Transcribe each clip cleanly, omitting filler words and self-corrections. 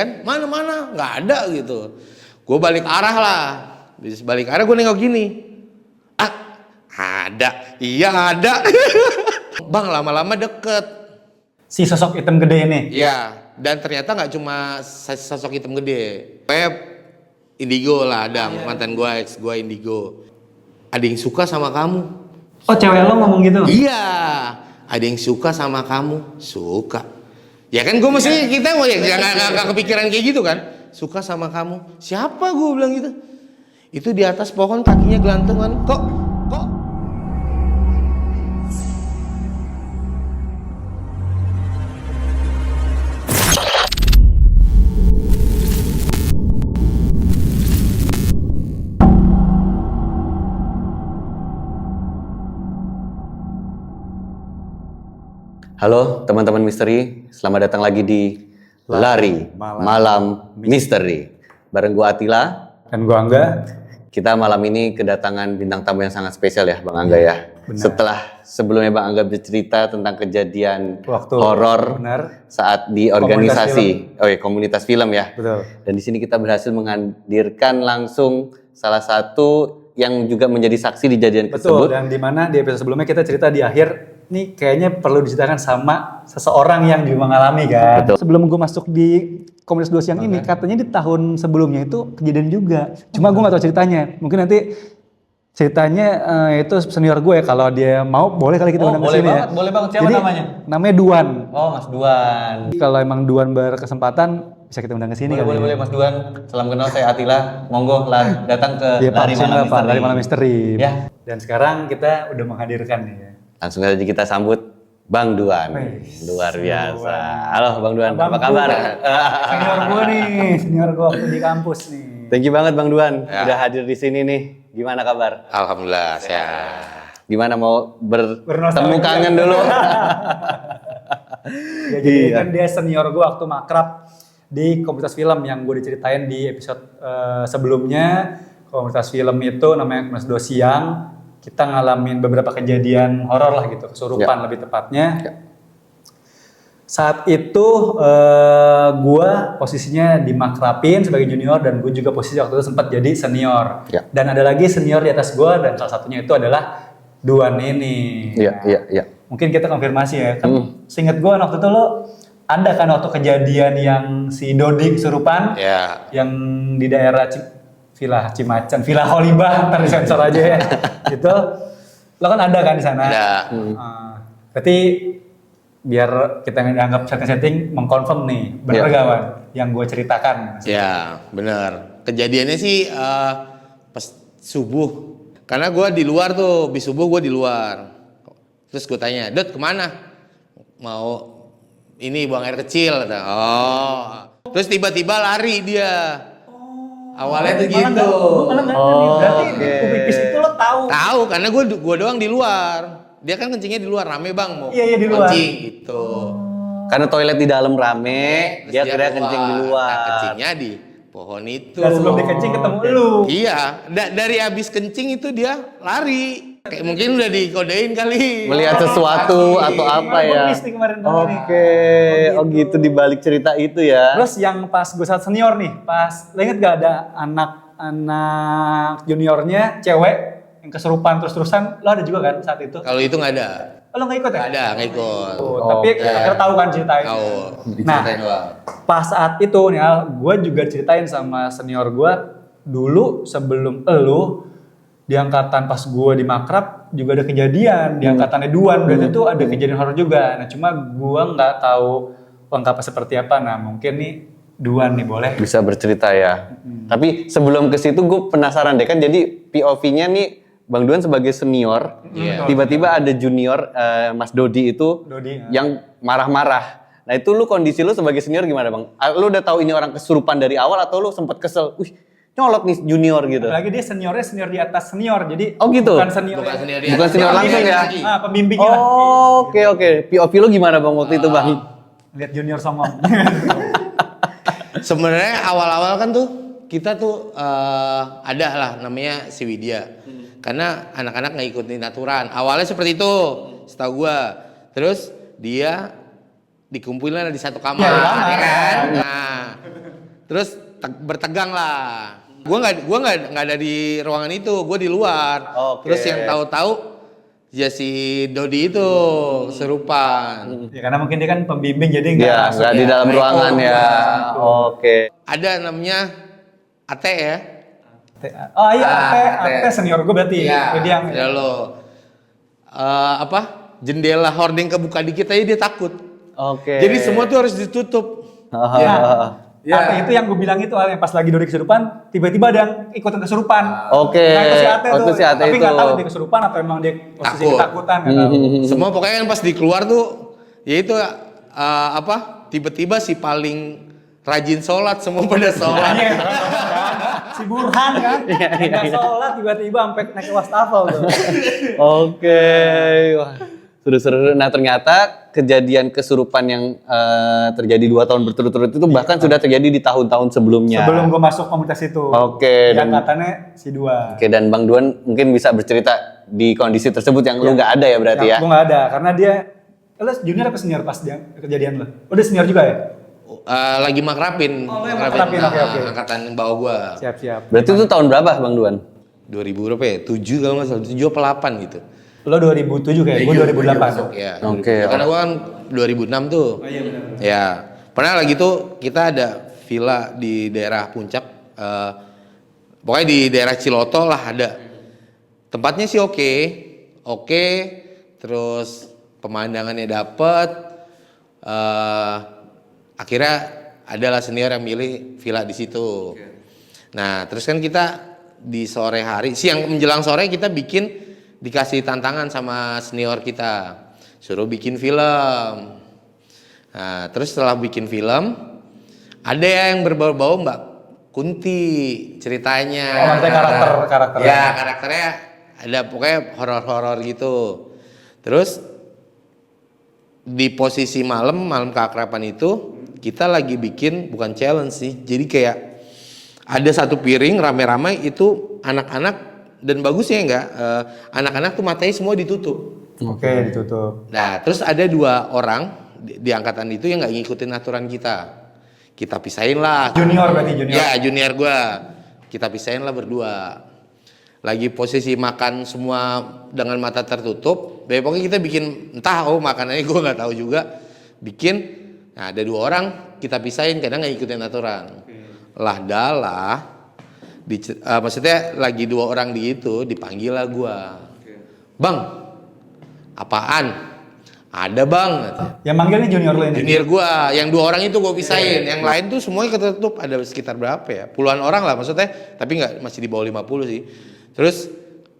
Kan mana nggak ada gitu. Gue balik arah lah. Bis balik arah gue nengok gini. Ada. Iya ada. Bang lama-lama deket. Si sosok hitam gede ini. Iya. Dan ternyata nggak cuma sosok hitam gede. Kayak indigo lah ada mantan gue, ex gue indigo. Ada yang suka sama kamu. Oh cewek lo ngomong gitu? Iya. Ada yang suka sama kamu. Suka. Ya kan gue mesti kita mau jangan kepikiran kayak gitu kan. Suka sama kamu. Siapa gue bilang gitu. Itu di atas pohon kakinya gelantungan. Kok? Halo teman-teman misteri, selamat datang lagi di Lari Malam Misteri. Bareng gua Atila dan gua Angga. Kita malam ini kedatangan bintang tamu yang sangat spesial ya Bang Angga ya. Benar. Setelah sebelumnya Bang Angga bercerita tentang kejadian Waktu horor saat di organisasi komunitas film ya. Betul. Dan di sini kita berhasil menghadirkan langsung salah satu yang juga menjadi saksi di kejadian tersebut. Betul, dan di mana di episode sebelumnya kita cerita di akhir, nih kayaknya perlu diceritakan sama seseorang yang juga mengalami kan. Betul. Sebelum gue masuk di komunitas 2 siang ini, katanya di tahun sebelumnya itu kejadian juga. Cuma gue gak tahu ceritanya. Mungkin nanti ceritanya itu senior gue ya, kalau dia mau boleh kali kita undang ke sini ya. Boleh banget. Siapa Jadi, namanya? Namanya Duan. Oh, Mas Duan. Kalau emang Duan berkesempatan bisa kita undang ke sini kali. Boleh Mas Duan. Salam kenal, saya Atila. Monggo datang ke Ya, Lari Malam Misteri. Lari Malam Misteri. Ya. Dan sekarang kita udah menghadirkan nih ya. Langsung saja kita sambut Bang Duan. Luar biasa. Halo Bang Duan, apa kabar? Senior gue nih, senior gue waktu di kampus nih. Thank you banget Bang Duan, Ya. udah hadir di sini nih. Gimana kabar? Alhamdulillah sehat. Gimana mau bertemu Bernostalgia. kangen dulu? Ya, jadi kan dia senior gue waktu makrab di komunitas film yang gue diceritain di episode sebelumnya. Komunitas film itu namanya komunitas 2 siang. Kita ngalamin beberapa kejadian horor lah gitu, kesurupan lebih tepatnya. Ya. Saat itu gue posisinya dimakrapin sebagai junior dan gue juga posisi waktu itu sempat jadi senior. Ya. Dan ada lagi senior di atas gue dan salah satunya itu adalah Duan ini. Iya. Mungkin kita konfirmasi ya, kan seinget gue waktu itu lo ada kan waktu kejadian yang si Dodi kesurupan, Ya. yang di daerah Villa Cimacan, Villa Holibah, ntar disensor aja ya. Gitu, lo kan ada kan di sana? Ada. Berarti biar kita dianggap setting mengkonfirm nih, bener gak Wan? Yang gue ceritakan? Ya, bener. Kejadiannya sih pas subuh. Karena gue di luar tuh, bis subuh gue di luar. Terus gue tanya, Dot kemana? Mau ini buang air kecil. Kata. Oh. Terus tiba-tiba lari dia. Awalnya tuh gitu. Berarti Ubipis itu lo tahu? Tahu, karena gue doang di luar. Dia kan kencingnya di luar, rame bang mau Iya, di luar. kencing gitu. Karena toilet di dalam rame, Terus dia kira kencing di luar. Nah, kencingnya di pohon itu. Dan sebelum dikencing ketemu lu. Iya, dari habis kencing itu dia lari. Kayak mungkin udah dikodein kali. Melihat sesuatu atau apa ya? Oke, oh gitu dibalik cerita itu ya. Terus yang pas gue saat senior nih, pas lo inget gak ada anak juniornya cewek yang kesurupan terus-terusan, lo ada juga kan saat itu? Kalau itu nggak ada. Oh, lo gak ikut ya? Nggak ada, nggak ikut. Tapi akhirnya tahu kan ceritain. Tahu. Nah, Diceritain doang. pas saat itu nih Al, gue juga ceritain sama senior gue dulu sebelum elu di angkatan pas gue di makrab juga ada kejadian di angkatannya Duan, berarti itu ada kejadian horor juga. Nah cuma gue nggak tahu lengkapnya seperti apa. Nah mungkin nih Duan nih boleh Bisa bercerita ya. Tapi sebelum ke situ gue penasaran deh kan, jadi POV-nya nih Bang Duan sebagai senior, Iya. tiba-tiba ada junior Mas Dodi itu Dodi, yang marah-marah. Nah itu lu kondisi lu sebagai senior gimana Bang? Lu udah tahu ini orang kesurupan dari awal atau lu sempet kesel? Nyolot nih junior gitu. Apalagi dia seniornya senior di atas senior, jadi Oh gitu? bukan senior, Bukan senior di Bukan atas. senior langsung ya? Pembimbingnya lah. Oh, oke. POV lu gimana Bang waktu itu Bang? Lihat junior songong. Sebenarnya awal-awal kan tuh kita tuh ada lah namanya si Widya. Karena anak-anak nggak ikutin aturan. Awalnya seperti itu, setahu gua. Terus dia dikumpulin di satu kamar, Ya, di kamar. ya kan? Nah, terus bertegang lah. Gua nggak ada di ruangan itu, gua di luar. Oke. Terus yang tahu-tahu ya si Dodi itu kesurupan. Ya karena mungkin dia kan pembimbing jadi Ya, masuk nggak di dalam ruangan ya. Oke. Ada namanya Ate ya. Oh iya, Ate senior gue berarti. Jadi yang Ya lo jendela hording kebuka dikit aja dia takut. Oke. Jadi semua tuh harus ditutup. Ate itu yang gue bilang itu yang pas lagi Dodi kesurupan, tiba-tiba ada yang ikutan kesurupan. Oke. Nah, itu si Ate Oh, tuh. itu si Ate Tapi itu. nggak tahu dia kesurupan atau emang dia posisi Takut. ketakutan nggak tahu. Semua pokoknya kan pas dikeluar tuh ya itu tiba-tiba si paling rajin sholat semua pada sholat. Si Burhan kan, nggak sholat tiba-tiba sampai naik ke wastafel tuh. Oke. Wah. Seru-seru. Nah ternyata kejadian kesurupan yang terjadi 2 tahun berturut-turut itu bahkan sudah terjadi di tahun-tahun sebelumnya. Sebelum gue masuk komunitas itu. Oke, Dan dan- katanya si dua. Oke, dan Bang Duan mungkin bisa bercerita di kondisi tersebut yang lu nggak ada ya berarti ya? Gue nggak ada karena dia, lo junior apa senior pas dia kejadian lo? Udah senior juga ya? Lagi makrapin. Oh, yang makrapin, oke. Angkatan bawah gua. Siap-siap. Berarti itu tahun berapa Bang Duan? 2000 berapa ya? 7 kalau nggak salah, 7 apa 8 gitu. Lo 2007 kayak, gue 2008. Ya. Oke. Karena gua kan 2006 tuh. Oh iya benar. Ya. Pernah lagi tuh kita ada villa di daerah Puncak. Pokoknya di daerah Ciloto lah ada. Tempatnya sih oke. Terus pemandangannya dapet. Akhirnya adalah senior yang milih villa di situ. Nah, terus kan kita di sore hari, siang menjelang sore kita dikasih tantangan sama senior kita, suruh bikin film. Nah, terus setelah bikin film, ada yang berbau-bau Mbak Kunti ceritanya. Oh, maksudnya karakternya. Ya, karakternya ada pokoknya horor-horor gitu. Terus di posisi malam keakraban itu kita lagi bikin bukan challenge sih, jadi kayak ada satu piring rame-rame itu anak-anak dan bagusnya enggak anak-anak tuh matanya semua ditutup. Oke, ditutup. Nah terus ada 2 orang di angkatan itu yang nggak ngikutin aturan kita pisahin lah. Junior berarti junior. Ya junior gua kita pisahin lah berdua. Lagi posisi makan semua dengan mata tertutup. Pokoknya kita bikin entah makanannya gue nggak tahu juga. Bikin, nah ada 2 orang kita pisahin karena nggak ikutin aturan. Maksudnya lagi 2 orang di itu dipanggil lah gue. Bang, apaan? Ada bang. Yang manggilnya junior lo ini. Junior gue, yang 2 orang itu gue pisahin. Yang lain tuh semuanya ketutup. Ada sekitar berapa ya? Puluhan orang lah maksudnya. Tapi nggak masih di bawah 50 sih. Terus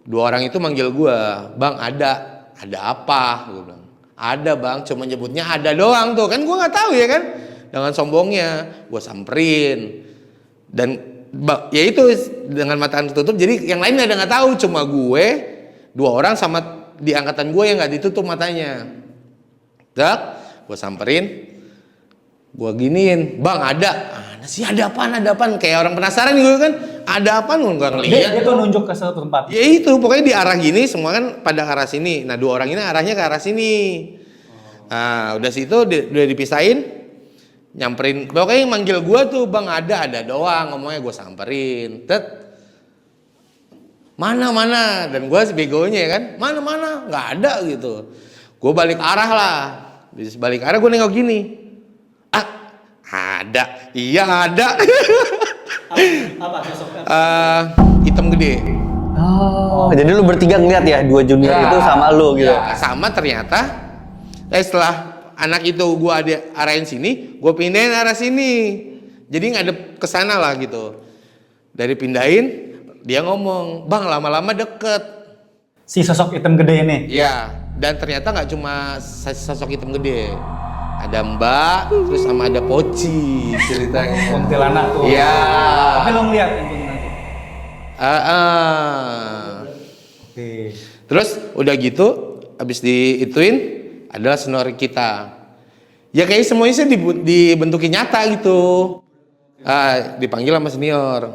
2 orang itu manggil gue, bang ada apa? Gue bilang, ada bang, cuma nyebutnya ada doang tuh, kan gue nggak tahu ya kan, dengan sombongnya, gue samperin, dan ya itu dengan mata tertutup, jadi yang lain nggak tahu, cuma gue 2 orang sama di angkatan gue yang nggak ditutup matanya, gue samperin, gue giniin, bang ada sih ada apaan, kayak orang penasaran gue kan, ada apaan gue nggak ngeliat. Dia tuh nunjuk ke satu tempat. Ya itu pokoknya di arah gini semua kan pada arah sini. Nah 2 orang ini arahnya ke arah sini. Nah udah situ udah dipisahin, nyamperin. Pokoknya yang manggil gue tuh bang ada doang, ngomongnya gue samperin. Mana dan gue begonya ya kan, mana nggak ada gitu. Gue balik arah lah, bis balik arah gue nengok gini. Ada, iya ada. Apa sosoknya? Hitam gede. Oh, jadi lu bertiga ngeliat ya 2 junior itu sama lu gitu. Ya, sama ternyata. Setelah anak itu gua arahin sini, gua pindahin arah sini. Jadi ngadep ke sana lah gitu. Dari pindahin, dia ngomong, bang lama-lama deket. Si sosok hitam gede ini. Ya, dan ternyata nggak cuma sosok hitam gede. Ada Mbak, terus sama ada Poci ceritanya. Kuntilanak tuh. Iya. Tapi lo ngeliat yang kuntilanak. Oke. Terus udah gitu, habis diituin adalah senior kita. Ya kayak semuanya sih dibentukin nyata gitu. Dipanggil sama senior.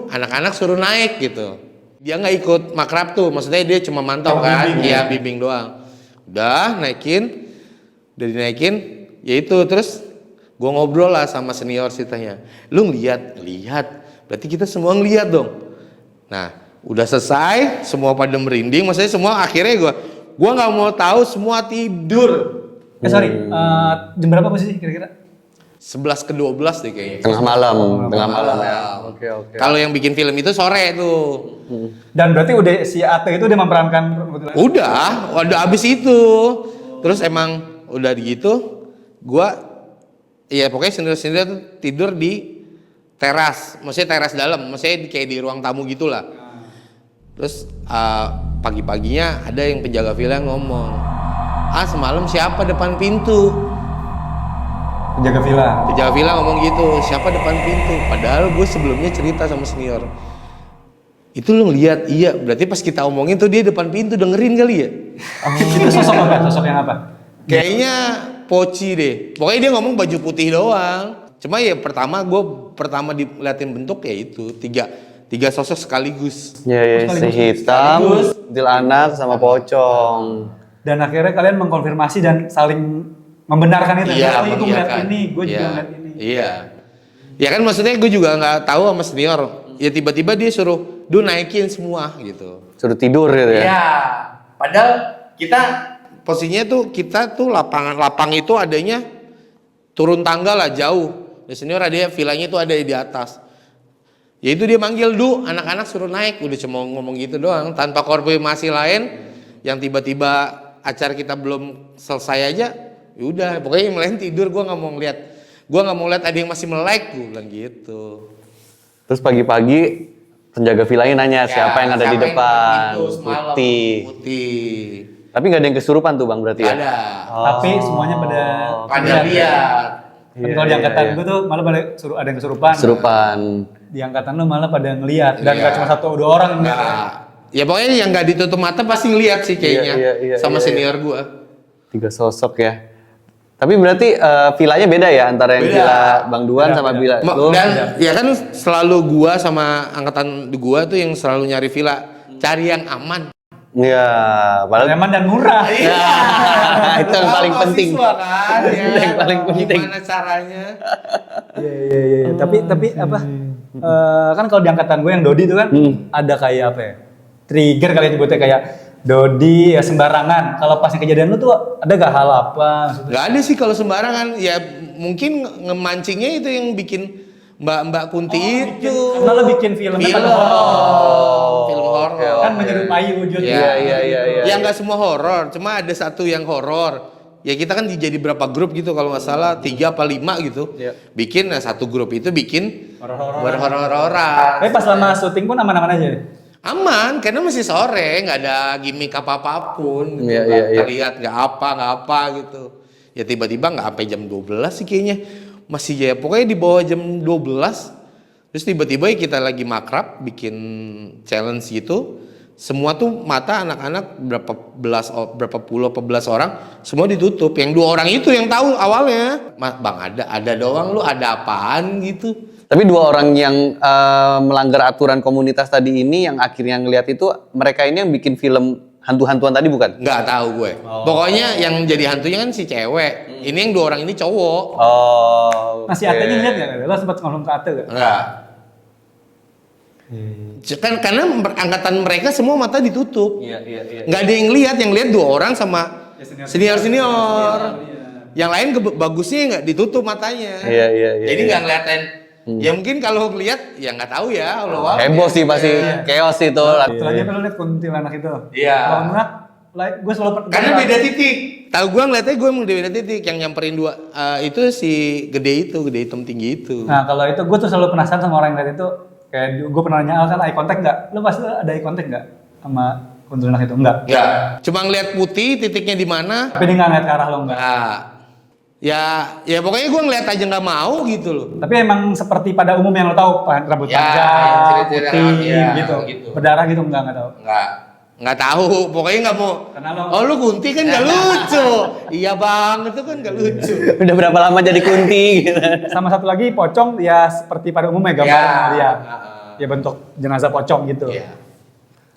Anak-anak suruh naik gitu. Dia nggak ikut makrab tuh, maksudnya dia cuma mantau kan, iya bimbing doang. Udah dinaikin, ya itu terus Gue ngobrol lah sama senior ceritanya. Lu ngeliat, berarti kita semua ngeliat dong. Nah, udah selesai, semua pada merinding. Maksudnya semua akhirnya gue nggak mau tahu, semua tidur. Sorry, jam berapa posisi kira-kira? 11 ke 12 deh kayaknya. Tengah malam ya. Oke. Kalau yang bikin film itu sore tuh. Dan berarti udah si Ate itu udah memerankan Udah abis itu. Terus emang udah gitu, gua iya pokoknya sendiri-sendiri tuh tidur di teras, maksudnya teras dalam, maksudnya kayak di ruang tamu gitulah. Terus pagi-paginya ada yang penjaga villa ngomong, semalam siapa depan pintu? Penjaga villa ngomong gitu, siapa depan pintu? Padahal gue sebelumnya cerita sama senior. Itu lu ngeliat, iya. Berarti pas kita omongin tuh dia depan pintu dengerin kali ya. Itu sosok apa? Sosok yang apa? Kayaknya Poci deh. Pokoknya dia ngomong baju putih doang. Cuma ya pertama diliatin bentuk ya itu tiga sosok sekaligus. Ya, si hitam, kuntilanak sama pocong. Dan akhirnya kalian mengkonfirmasi dan saling membenarkan itu. Iya, gue ngeliat ini, gue juga ngeliat ini. Iya. Ya kan maksudnya gue juga nggak tahu sama senior. Ya tiba-tiba dia suruh, naikin semua gitu. Suruh tidur gitu ya? Iya. Padahal kita posisinya tuh kita tuh lapang itu adanya turun tangga lah jauh. Di senior ada villanya itu ada di atas. Ya itu dia manggil anak-anak suruh naik. Udah cuma ngomong gitu doang tanpa konfirmasi lain. Yang tiba-tiba acara kita belum selesai aja. Ya udah, pokoknya yang lain tidur, gue nggak mau ngeliat ada yang masih melek, gue bilang gitu. Terus pagi-pagi penjaga villanya nanya siapa yang ada di depan? Putih. Tapi nggak ada yang kesurupan tuh bang berarti ya? Ada. Tapi semuanya pada lihat. Tapi kalau di angkatan gue tuh malah pada ada yang kesurupan. Di angkatan lu malah pada ngelihat dan nggak cuma 1-2 orang yang ngeliat. Ya pokoknya yang nggak ditutup mata pasti ngeliat sih kayaknya sama senior gue. 3 sosok ya. Tapi berarti villanya beda ya antara yang villa Bang Duan sama villa lu? Dan ya kan selalu gua sama angkatan gua tuh yang selalu nyari villa, cari yang aman. Iya, padahal aman dan murah. Iya. Itu yang paling penting. Kan, ya, yang paling penting. Gimana caranya? Iya. Tapi apa? Kan kalau di angkatan gue yang Dodi itu kan ada kayak apa ya? Trigger kalian nyebutnya kayak Dodi ya sembarangan. Kalau pas kejadian lu tuh ada gak hal apa? Gak ada sih kalau sembarangan. Ya mungkin ngemancingnya itu yang bikin Mbak Kunti itu. Karena lo bikin filmnya pada horor. Film horor. Kan menyerupai wujud. Iya. Ya nggak semua horor. Cuma ada satu yang horor. Ya kita kan jadi berapa grup gitu kalau nggak salah 3 apa 5 gitu. Bikin satu grup itu bikin horor-hororan. Tapi pas lama syuting pun aman-aman aja. Aman, karena masih sore, nggak ada gimmick apa-apapun. Gitu. Nggak lihat nggak apa gitu. Ya tiba-tiba nggak sampai jam 12 sih kayaknya. Masih ya pokoknya di bawah jam 12. Terus tiba-tiba kita lagi makrab bikin challenge gitu. Semua tuh mata anak-anak berapa puluh apa belas orang semua ditutup. Yang 2 orang itu yang tahu awalnya. Bang ada doang lu ada apaan gitu. Tapi 2 orang yang melanggar aturan komunitas tadi ini yang akhirnya ngelihat itu mereka ini yang bikin film hantu-hantuan tadi bukan? Nggak tahu gue. Pokoknya yang jadi hantunya kan si cewek. Ini yang 2 orang ini cowok. Nah si Ate-nya ngeliat gak? Lo sempat ngomong ke Ate gak? Enggak. Kan karena angkatan mereka semua mata ditutup. Iya. Nggak ada yang lihat 2 orang sama senior. Yang lain bagusnya nggak ditutup matanya. Iya. Jadi nggak ngeliatin. Ya mungkin kalau ngeliat ya nggak tahu ya. Heboh sih pasti chaos itu. Setelahnya lo liat kuntilanak itu. Iya. Kalau gue selalu karena beda titik. Tahu gue ngeliatnya gue emang beda titik. Yang nyamperin 2 itu si gede hitam tinggi itu. Nah kalau itu gue tuh selalu penasaran sama orang yang liat itu. Kayak gue pernah nanya Al kan eye contact nggak? Lo pasti ada eye contact nggak sama kuntilanak itu? Enggak. Cuma ngeliat putih titiknya di mana. Tapi dia nggak ngeliat ke arah lo enggak? Nah, ya pokoknya gue ngeliat aja nggak mau gitu loh. Tapi emang seperti pada umum yang lo tahu rambut panjang, putih gitu. Berdarah gitu nggak tahu. Nggak tahu, pokoknya nggak mau. Kenapa? Oh lu kunti kan nggak lucu. Iya bang, itu kan nggak lucu. Udah berapa lama jadi kunti gitu. Sama satu lagi pocong ya seperti pada umumnya gambar dia. Ya bentuk jenazah pocong gitu.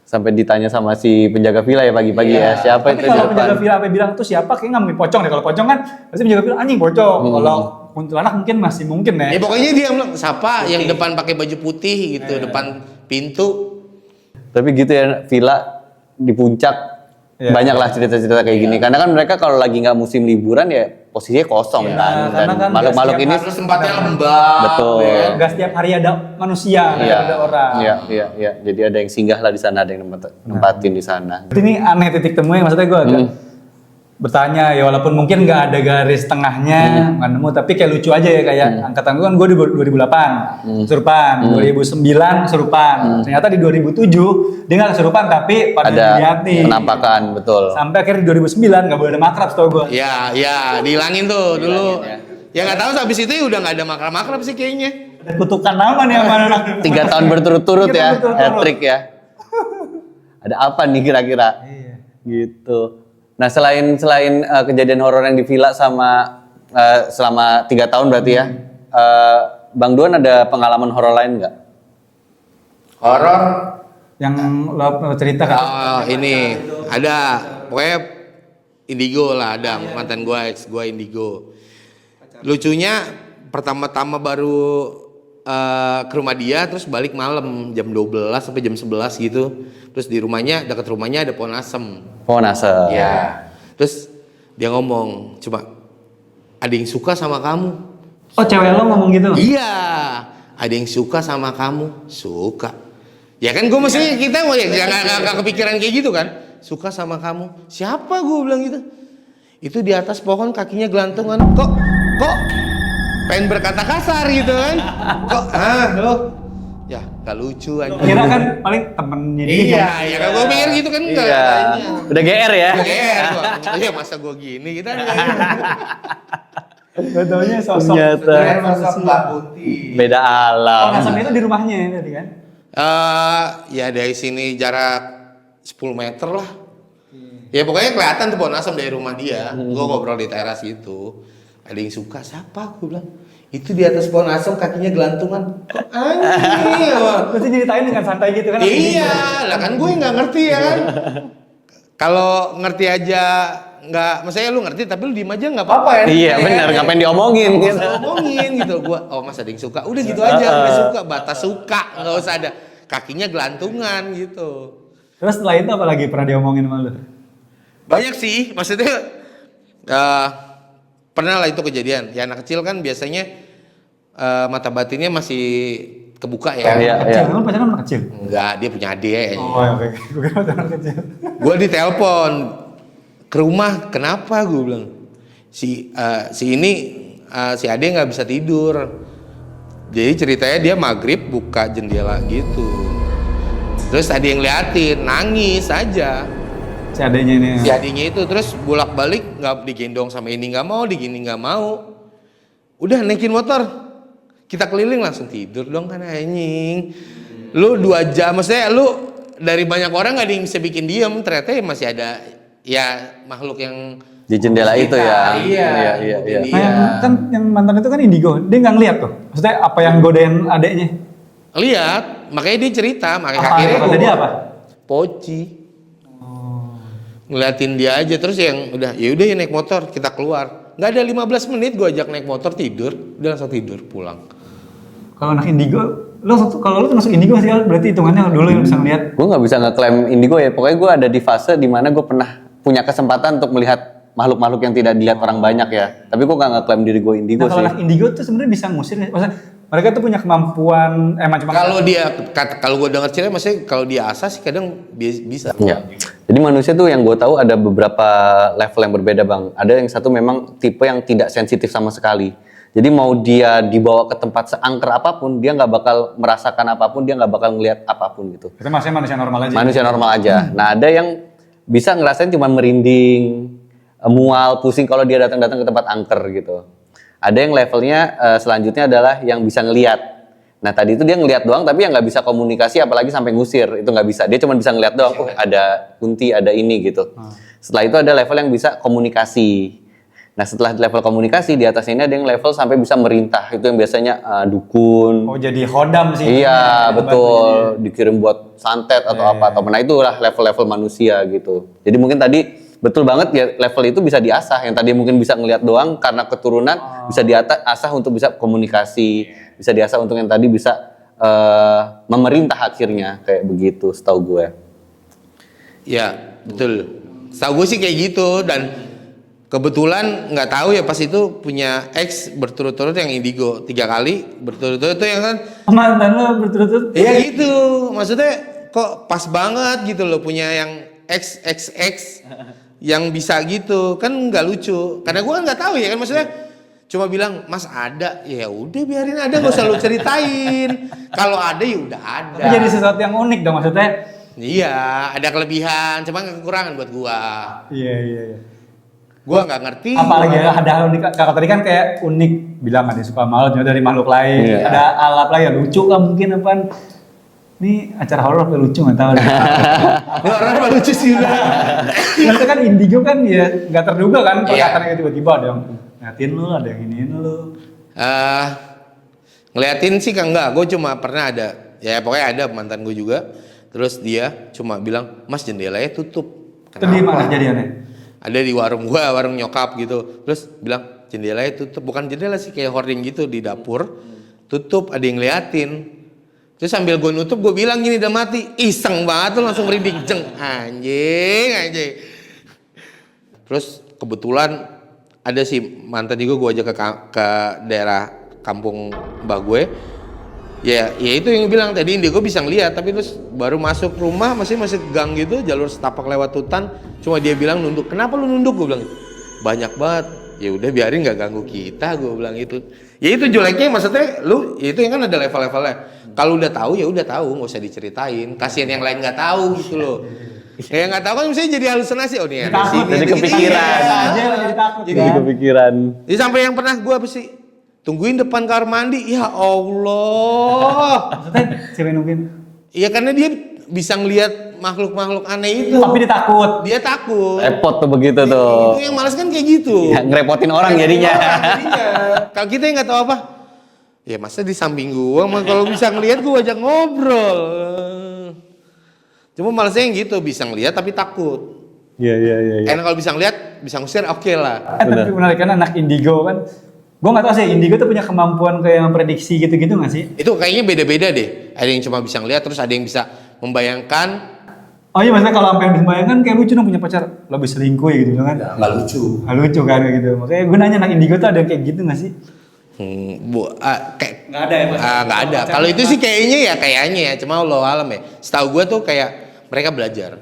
Sampai ditanya sama si penjaga villa ya pagi-pagi ya siapa Tapi itu kalau penjaga villa apa bilang tuh siapa kayaknya nggak mungkin pocong deh. Kalau pocong kan pasti penjaga villa anjing pocong. Kalau kuntilanak mungkin masih mungkin ya. Ya pokoknya dia bilang siapa yang depan pakai baju putih gitu, depan pintu. Tapi gitu ya, villa di puncak Iya. banyak lah cerita-cerita kayak gini. Karena kan mereka kalau lagi nggak musim liburan ya posisinya kosong kan. karena Dan kan makhluk-makhluk nggak ini Terus tempatnya lembab. Betul. ya. Nggak setiap hari ada manusia, nggak Iya. ada orang. Iya. Jadi ada yang singgah lah di sana, ada yang nempatin di sana. Berarti ini aneh titik temunya, maksudnya gue agak bertanya ya, walaupun mungkin nggak ada garis tengahnya, nggak nemu, tapi kayak lucu aja ya, kayak angkatan gue kan gue di 2008 kesurupan, 2009 kesurupan, ternyata di 2007 dia nggak kesurupan tapi pada Ada dilihatin. penampakan, betul. Sampai akhirnya di 2009 nggak boleh ada makrab setahu gue. Ya, dihilangin tuh dulu. Ya nggak tahu habis itu ya udah nggak ada makrab-makrab sih kayaknya. Ada kutukan nama nih sama anak. 3 tahun berturut-turut 3 ya, tahun berturut-turut. hat-trick ya. Ada apa nih kira-kira? Iya. Gitu. Nah selain kejadian horor yang di villa sama selama 3 tahun berarti ya, Bang Duan ada pengalaman horor lain nggak? Horor. Yang lo cerita kan? Oh, ini ada pokoknya indigo lah, ada mantan gua, ex gua indigo. Lucunya pertama-tama baru ke rumah dia, terus balik malam jam 12 sampai jam 11 gitu. Terus di rumahnya, dekat rumahnya ada pohon asem. Oh nase. Ya. Terus dia ngomong, coba ada yang suka sama kamu. Oh, cewek lo ngomong gitu? Iya, ada yang suka sama kamu, suka. Ya kan gue mesti kita mau ya nggak kepikiran kayak gitu kan? Suka sama kamu, siapa gue bilang gitu? Itu di atas pohon kakinya gelantungan, kok pengen berkata kasar gitu kan? Kok lo? Ya gak lucu aja. Kira kan paling temennya dia. Iya, ya kan gue pikir gitu kan enggak. Iya. Udah GR ya? Iya masa gue gini kita. Gak taunya sosok. Ternyata Sosok Mbak Putih. beda Oh, alam. asam itu di rumahnya ya tadi kan? Ya dari sini jarak 10 meter lah. Ya pokoknya kelihatan tuh pohon asam dari rumah dia. Gue ngobrol di teras gitu. Ada yang suka siapa? Gue bilang itu di atas pohon asam kakinya gelantungan. Kok anjing? Terus ceritain dengan santai gitu kan? Iya, lah kan gue nggak ngerti ya kan. Kalau ngerti aja nggak, maksudnya lu ngerti tapi lu diem aja nggak apa-apa ya. Iya benar, ngapain diomongin Nggak gitu. usah ngomongin gitu. Gua, oh mas ada yang suka, udah gitu aja. Udah suka, batas suka, nggak usah ada kakinya gelantungan gitu. Terus setelah itu apa lagi pernah diomongin sama lu? Banyak sih, maksudnya pernah lah itu kejadian. Ya anak kecil kan biasanya mata batinnya masih kebuka ya. Iya. Kecil, emang pacaran anak kecil? Enggak, dia punya adik. Oh ya, oke. Gue kira pacaran anak kecil. Gue ditelepon ke rumah, kenapa gue bilang si Ade nggak bisa tidur. Jadi ceritanya dia maghrib buka jendela gitu, terus ada yang liatin, nangis aja Si adenya ini. si adiknya itu, terus bolak balik nggak digendong sama ini nggak mau, digini nggak mau, udah naikin motor kita keliling langsung tidur dong kan anjing. Lu 2 jam, maksudnya lu dari banyak orang nggak ada yang bisa bikin diem, ternyata ya masih ada ya makhluk yang Di jendela itu ya. Iya. Iya. Nah, yang mantan itu kan indigo, dia nggak ngeliat tuh. Maksudnya apa yang godain adeknya? Lihat, makanya dia cerita, makanya Apa? akhirnya Kata dia apa? Poci. Ngeliatin dia aja, terus yang udah ya naik motor kita keluar. Nggak ada 15 menit gua ajak naik motor tidur, udah langsung tidur pulang. Kalau anak indigo, kalau lu termasuk indigo sih, berarti hitungannya dulu yang bisa ngeliat. Gue nggak bisa ngeklaim indigo ya. Pokoknya gue ada di fase dimana gue pernah punya kesempatan untuk melihat makhluk-makhluk yang tidak dilihat orang banyak ya. Tapi gue nggak ngeklaim diri gue indigo Nah, kalau sih. anak indigo tuh sebenarnya bisa ngusir nggak? Maksudnya mereka tuh punya kemampuan macam Kalau gua dengar cerita, maksudnya kalau dia asa sih kadang bisa. Ya. Jadi manusia tuh yang gue tahu ada beberapa level yang berbeda bang. Ada yang satu memang tipe yang tidak sensitif sama sekali. Jadi mau dia dibawa ke tempat seangker apapun, dia nggak bakal merasakan apapun, dia nggak bakal ngelihat apapun gitu. Itu maksudnya manusia normal aja. Manusia normal aja. Nah ada yang bisa ngerasain cuma merinding, mual, pusing kalau dia datang-datang ke tempat angker gitu. Ada yang levelnya selanjutnya adalah yang bisa ngelihat. Nah tadi itu dia ngelihat doang tapi yang nggak bisa komunikasi apalagi sampai ngusir, itu nggak bisa. Dia cuma bisa ngelihat doang, oh ada kunti, ada ini gitu. Setelah itu ada level yang bisa komunikasi. Nah setelah level komunikasi di atasnya ini ada yang level sampai bisa merintah, itu yang biasanya dukun. Oh jadi khodam sih. Iya betul, dikirim buat santet atau apa atau mana, itulah level-level manusia gitu. Jadi mungkin tadi betul banget ya, level itu bisa diasah. Yang tadi mungkin bisa ngelihat doang karena keturunan bisa diasah untuk bisa komunikasi, bisa diasah untuk yang tadi bisa memerintah akhirnya kayak begitu setahu gue. Ya, betul. Setahu gue sih kayak gitu, dan kebetulan nggak tahu ya pas itu punya ex berturut-turut yang indigo 3 kali berturut-turut tuh yang kan. Mantan lo berturut-turut. Iya gitu, maksudnya kok pas banget gitu loh punya yang ex yang bisa gitu, kan nggak lucu. Karena gue kan nggak tahu ya kan, maksudnya cuma bilang Mas ada, ya udah biarin ada, nggak usah lu ceritain. Kalau ada ya udah ada. Tapi jadi sesuatu yang unik dong maksudnya. Iya, ada kelebihan, cuma kekurangan buat gua. Iya. Gua nggak ngerti. Apalagi ada hal unik, kakak tadi kan kayak unik, bilang ada suka malut dari makhluk lain, Iya. ada alat lain yang lucu lah mungkin apaan. Ini acara horor apa lucu nggak tahu. Ini orang apa lucu sih udah. Maksudnya kan indigo kan ya nggak terduga kan, Iya. perkataannya tiba-tiba ada yang ngatin lu, ada yang iniin lu. Ngeliatin sih kan enggak, gue cuma pernah ada, ya pokoknya ada mantan gue juga. Terus dia cuma bilang, Mas jendelanya tutup. Itu di mana jadiannya? Ada di warung gua, warung nyokap gitu. Terus bilang jendelanya tutup, bukan jendela sih kayak hoarding gitu di dapur. Tutup, ada yang ngeliatin. Terus sambil gue nutup, gue bilang gini, udah mati. Iseng banget tuh, langsung merinding. Jeng, anjing. Terus kebetulan ada sih mantan juga gue ajak ke daerah kampung mbak gue. Ya itu yang bilang tadi indigo bisa ngeliat, tapi terus baru masuk rumah masih gang gitu, jalur setapak lewat hutan. Cuma dia bilang nunduk. Kenapa lu nunduk? Gue bilang banyak banget. Ya udah biarin nggak ganggu kita, gue bilang itu. Ya itu jeleknya, maksudnya lu itu yang kan ada level-levelnya. Kalau udah tahu ya udah tahu, nggak usah diceritain. Kasihan yang lain nggak tahu gitu loh. Kayak nggak tahu kan misalnya jadi halusinasi, oh nih ada sini, jadi ada gini. kepikiran. Iya. Jadi takut Jadi kan? Kepikiran. Jadi sampai yang pernah gue apa sih? Tungguin depan kamar mandi, ya Allah. Maksudnya cewek nungguin. Iya karena dia bisa ngelihat makhluk-makhluk aneh itu. Tapi dia takut. Dia takut. Repot tuh begitu tuh. Itu yang males kan kayak gitu. Ya, ngerepotin orang jadinya. Jadinya. Kalau kita yang nggak tahu apa, ya masa di samping gua, mah kalau bisa ngelihat gua ajak ngobrol. Cuma malesnya yang gitu, bisa ngelihat tapi takut. Iya. Enak kalau bisa ngelihat, bisa ngusir, oke lah. Tapi menarik kan anak indigo kan. Gue nggak tahu sih indigo tuh punya kemampuan kayak memprediksi gitu-gitu nggak sih? Itu kayaknya beda-beda deh. Ada yang cuma bisa ngelihat, terus ada yang bisa membayangkan. Oh iya, maksudnya kalau sampai yang dibayangkan kayak lucu dong punya pacar lebih selingkuh ya gitu kan? Nggak lucu. Nggak lucu kan kayak gitu. Makanya gue nanya anak indigo tuh ada yang kayak gitu nggak sih? Kayak Nggak ada ya? nggak ada. Kalau itu sih kayaknya ya. Cuma Allah alam ya. Setahu gue tuh kayak mereka belajar.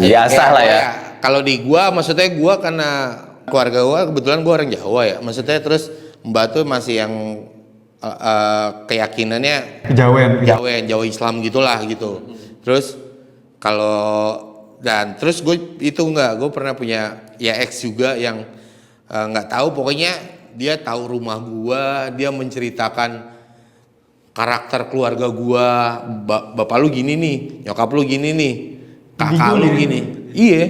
Biasa lah ya. Kalau di gua, maksudnya gua karena keluarga gua kebetulan gua orang Jawa ya. Maksudnya terus Mbak tuh masih yang keyakinannya Jawa Islam gitulah gitu. Terus terus gue itu gue pernah punya ya ex juga yang nggak tahu, pokoknya dia tahu rumah gua, dia menceritakan karakter keluarga gua, bapak lu gini nih, nyokap lu gini nih, kakak lu gini. Iya.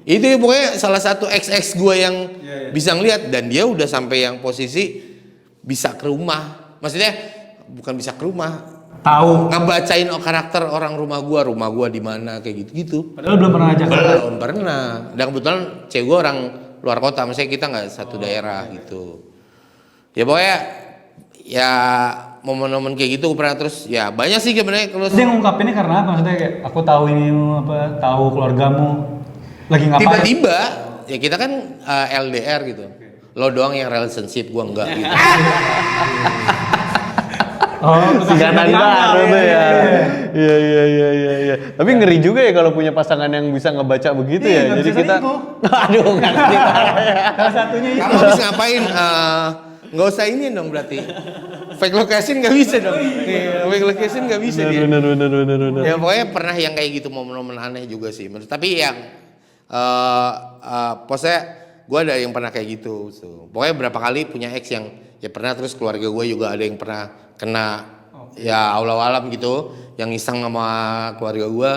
Itu pokoknya salah satu ex gua yang bisa ngeliat, dan dia udah sampai yang posisi bisa ke rumah. Maksudnya bukan bisa ke rumah, Tahu. ngebacain karakter orang rumah gua di mana kayak gitu-gitu. Padahal belum pernah ajak. Belum pernah. Dan kebetulan cewek gua orang luar kota, maksudnya kita nggak satu daerah gitu. Ya pokoknya ya momen-momen kayak gitu pernah. Terus ya banyak sih sebenarnya. Kalau Dia ngungkapinnya karena apa? Maksudnya kayak aku tahu ini tahu keluargamu lagi ngapain. tiba-tiba ya kita kan LDR gitu. Lo doang yang relationship, gua enggak gitu. Singkatan baru tuh ya. Iya. Tapi ngeri juga ya kalau punya pasangan yang bisa ngebaca begitu ya. Nggak Jadi bisa kita, selingkuh. aduh nggak ngerti. Salah satunya itu. Kamu habis ngapain? Nggak usah ini dong berarti. Fake location nggak bisa dong. Fake location nggak bisa dia. Bener. Ya pokoknya pernah yang kayak gitu, momen-momen aneh juga sih. Tapi yang pokoknya gue ada yang pernah kayak gitu. So, pokoknya berapa kali punya ex yang ya pernah, terus keluarga gue juga ada yang pernah kena ya Allah alam gitu, yang iseng sama keluarga gue,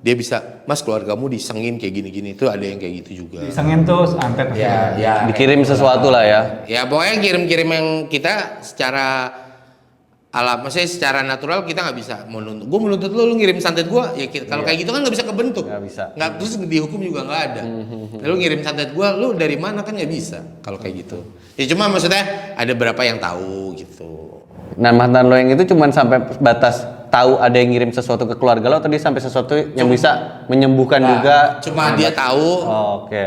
dia bisa, Mas keluargamu disengin kayak gini-gini, itu ada yang kayak gitu juga. Disengin tuh santet. Dikirim sesuatu lah ya. Ya pokoknya kirim-kirim yang kita secara maksudnya secara natural kita nggak bisa menuntut. Gue menuntut lu ngirim santet gue, ya kalau kayak gitu kan nggak bisa kebentuk. Nggak bisa. Nggak, terus dihukum juga nggak ada. Lu ngirim santet gue, lu dari mana kan nggak bisa kalau kayak gitu. Ya cuma maksudnya ada berapa yang tahu gitu. Nah mantan lo yang itu cuman sampai batas tahu ada yang ngirim sesuatu ke keluarga lo, atau dia sampai sesuatu yang bisa menyembuhkan juga? Cuma dia tahu Oke.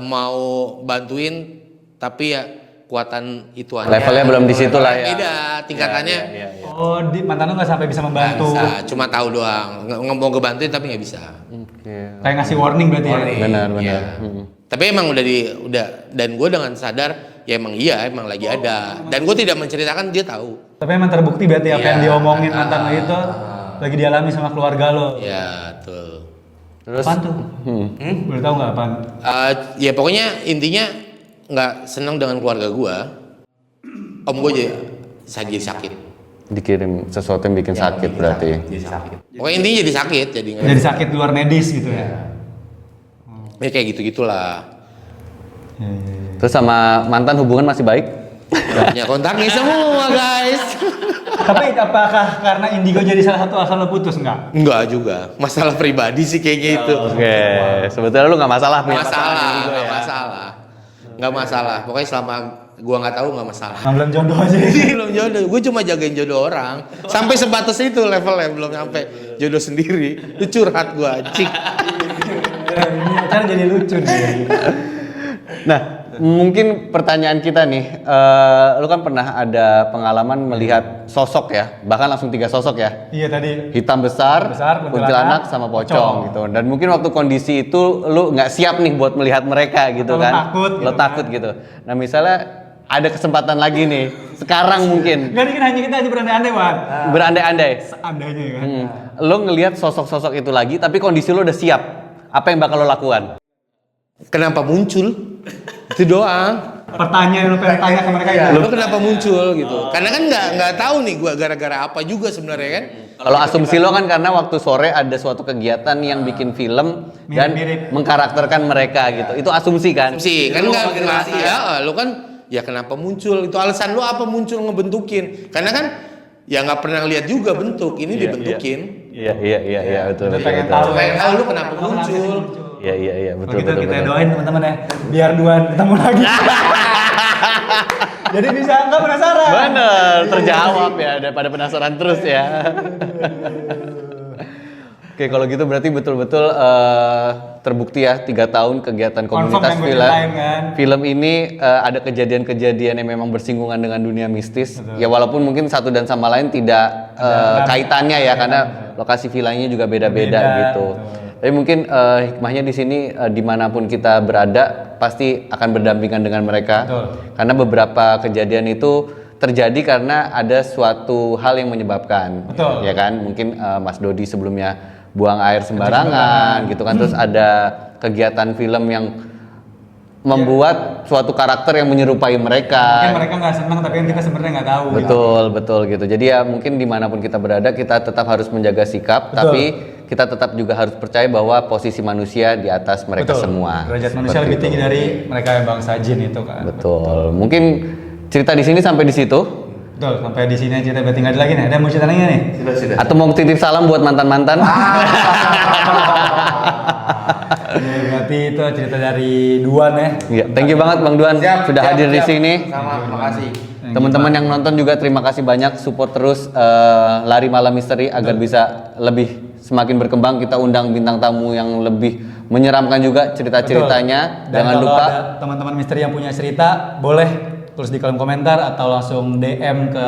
mau bantuin, tapi ya kekuatan itu aja. Levelnya belum di situ lah ya. Beda tingkatannya. Iya. Oh, mantan lu nggak sampai bisa Nggak membantu. bisa, cuma tahu doang. Mau ngebantuin tapi nggak bisa. Oke. Kayak ngasih warning berarti ya. Benar. Iya. Tapi emang udah dan gue dengan sadar ya emang lagi ada. Dan gue tidak menceritakan, dia tahu. Tapi emang terbukti berarti apa Iya. yang diomongin mantan lo itu lagi dialami sama keluarga lo. Ya tuh. Terus Apaan tuh? Boleh tahu nggak apaan? Ya pokoknya intinya nggak senang dengan keluarga gue. Om gue jadi sakit. dikirim sesuatu yang bikin sakit berarti. Jadi sakit. Pokoknya intinya jadi sakit, Jadi sakit di luar medis gitu ya. Ya kayak gitu-gitulah. Terus sama mantan hubungan masih baik? Udah punya kontaknya semua guys. Tapi apakah karena indigo jadi salah satu alasan lo putus nggak? Enggak juga, masalah pribadi sih kayaknya itu. Oke, sebetulnya lu nggak masalah punya pasangan Masalah, indigo nggak ya? masalah, nggak masalah. Pokoknya selama gua nggak tahu nggak masalah. Belum jodoh aja. Belum jodoh, gue cuma jagain jodoh orang. Sampai sebatas itu levelnya, belum sampai jodoh sendiri. Itu curhat gua, cik. Ini acara jadi lucu nih. Nah, mungkin pertanyaan kita nih, lu kan pernah ada pengalaman melihat sosok ya, bahkan langsung 3 sosok ya, Iya tadi. hitam besar, Besar, kuntilanak, sama pocong gitu. Dan mungkin waktu kondisi itu lu nggak siap nih buat melihat mereka gitu Atau lo kan, takut lo gitu takut gitu. Nah misalnya ada kesempatan lagi nih, sekarang mungkin Nggak dikira kita hanya berandai-andai, Wan. berandai-andai, Seandainya kan. lo ngelihat sosok-sosok itu lagi, tapi kondisi lo udah siap, apa yang bakal lo lakukan? Kenapa muncul? Itu doang. Pertanyaan yang lo pengen tanya ke mereka itu. Lu kenapa muncul gitu? Karena kan nggak tahu nih gua gara-gara apa juga sebenarnya kan. Kalau asumsi lo kan karena waktu sore ada suatu kegiatan yang bikin film dan Mirip-mirip. mengkarakterkan mereka gitu. Itu asumsi kan? Sih, kan nggak ya, lu kan ya kenapa muncul? Itu alasan lu apa muncul ngebentukin? Karena kan ya nggak pernah lihat juga bentuk, ini dibentukin. Iya betul. Udah Iya, pengen betul. tahu. Pengen tahu lu kenapa muncul? Iya betul. Begitu kita betul. doain teman-teman ya, biar Duan ketemu lagi. Jadi bisa nggak penasaran. Bener, terjawab ya daripada penasaran terus ya. Oke, kalau gitu berarti betul-betul terbukti ya 3 tahun kegiatan komunitas yang gue film. ceritain kan. Film ini ada kejadian-kejadian yang memang bersinggungan dengan dunia mistis. Ya walaupun mungkin satu dan sama lain tidak kaitannya ya karena lokasi villanya juga beda-beda Beda, gitu. betul. Tapi mungkin hikmahnya di sini dimanapun kita berada pasti akan berdampingan dengan mereka. Betul. Karena beberapa kejadian itu terjadi karena ada suatu hal yang menyebabkan. Betul. Ya kan? Mungkin Mas Dodi sebelumnya buang air sembarangan gitu kan. Terus ada kegiatan film yang membuat suatu karakter yang menyerupai mereka. Mungkin mereka nggak senang tapi kan kita sebenarnya nggak tahu. Betul gitu. Jadi ya mungkin dimanapun kita berada kita tetap harus menjaga sikap, Betul. tapi kita tetap juga harus percaya bahwa posisi manusia di atas mereka Betul. semua. Derajat manusia Seperti lebih itu. tinggi dari mereka yang bangsa jin itu kan. Betul. Mungkin cerita di sini sampai di situ. Betul, sampai di sini aja kita berarti nggak ada lagi nih. Ada mau cerita lagi nggak nih? Sudah. Atau mau titip salam buat mantan-mantan? Ya, berarti itu cerita dari Duan ya. Iya, thank you banget Bang Duan sudah hadir di sini. Sama, makasih. Teman-teman yang nonton juga terima kasih banyak, support terus Lari Malam Misteri agar bisa lebih semakin berkembang. Kita undang bintang tamu yang lebih menyeramkan juga cerita-ceritanya. Dan Jangan kalau lupa ada teman-teman misteri yang punya cerita, boleh tulis di kolom komentar atau langsung DM ke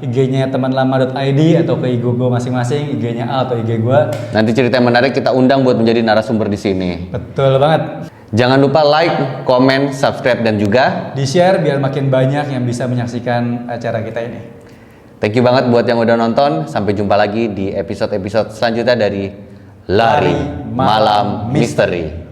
IG-nya temanlama.id atau ke IG gue masing-masing, IG-nya A atau IG gue. nanti cerita yang menarik kita undang buat menjadi narasumber di sini. Betul banget. Jangan lupa like, comment, subscribe dan juga Di-share biar makin banyak yang bisa menyaksikan acara kita ini. thank you banget buat yang udah nonton. Sampai jumpa lagi di episode-episode selanjutnya dari Lari Malam Misteri.